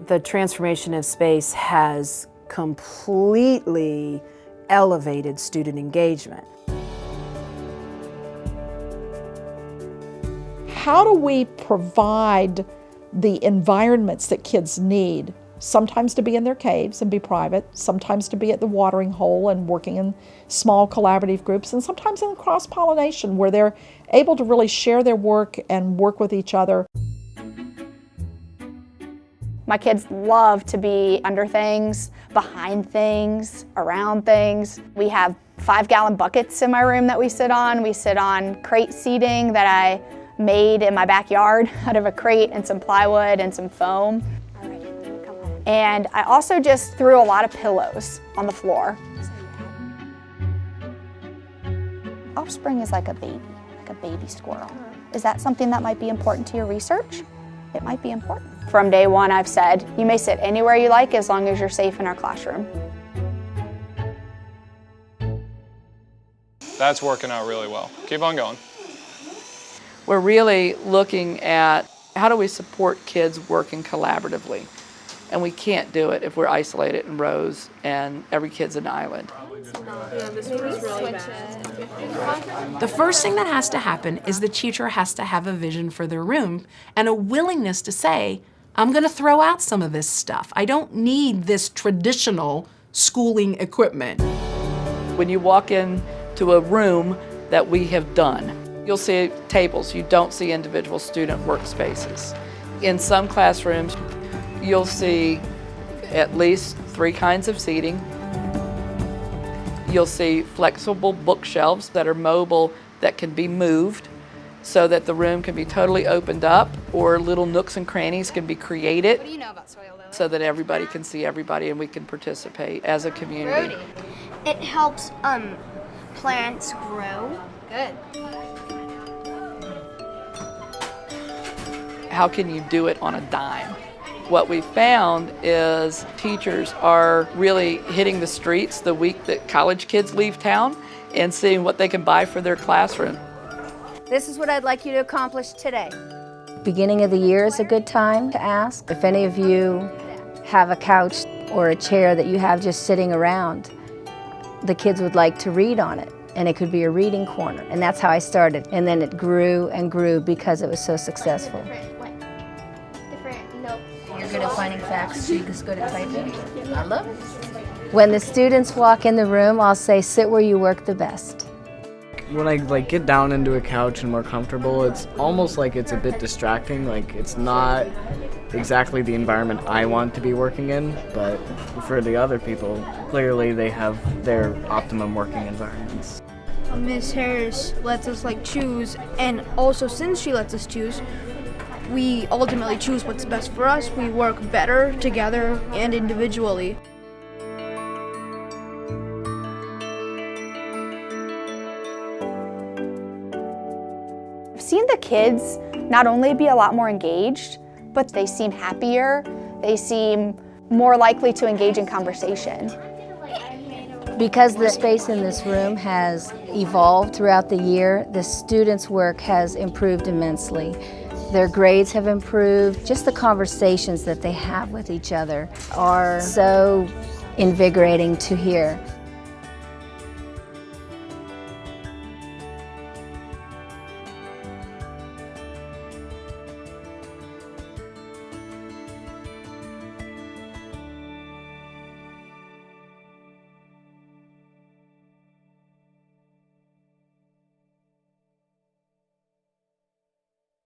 The transformation of space has completely elevated student engagement. How do we provide the environments that kids need? Sometimes to be in their caves and be private, sometimes to be at the watering hole and working in small collaborative groups, and sometimes in cross-pollination where they're able to really share their work and work with each other. My kids love to be under things, behind things, around things. We have 5-gallon buckets in my room that we sit on. We sit on crate seating that I made in my backyard out of a crate and some plywood and some foam. And I also just threw a lot of pillows on the floor. Offspring is like a baby squirrel. Is that something that might be important to your research? It might be important. From day one, I've said, you may sit anywhere you like as long as you're safe in our classroom. That's working out really well. Keep on going. We're really looking at how do we support kids working collaboratively. And we can't do it if we're isolated in rows and every kid's an island. The first thing that has to happen is the teacher has to have a vision for their room and a willingness to say, I'm going to throw out some of this stuff. I don't need this traditional schooling equipment. When you walk into a room that we have done, you'll see tables. You don't see individual student workspaces. In some classrooms, you'll see at least 3 kinds of seating. You'll see flexible bookshelves that are mobile that can be moved so that the room can be totally opened up, or little nooks and crannies can be created. What do you know about soil, though? So that everybody can see everybody and we can participate as a community. It helps plants grow. Good. How can you do it on a dime? What we found is teachers are really hitting the streets the week that college kids leave town and seeing what they can buy for their classroom. This is what I'd like you to accomplish today. Beginning of the year is a good time to ask. If any of you have a couch or a chair that you have just sitting around, the kids would like to read on it, and it could be a reading corner. And that's how I started. And then it grew and grew because it was so successful. You're good at finding facts, she's good at typing. I love it. When the students walk in the room, I'll say, sit where you work the best. When I get down into a couch and more comfortable, it's almost like it's a bit distracting. It's not exactly the environment I want to be working in, but for the other people, clearly they have their optimum working environments. Miss Harris lets us choose, and also since she lets us choose, we ultimately choose what's best for us. We work better together and individually. I've seen the kids not only be a lot more engaged, but they seem happier. They seem more likely to engage in conversation. Because the space in this room has evolved throughout the year, the students' work has improved immensely. Their grades have improved. Just the conversations that they have with each other are so invigorating to hear.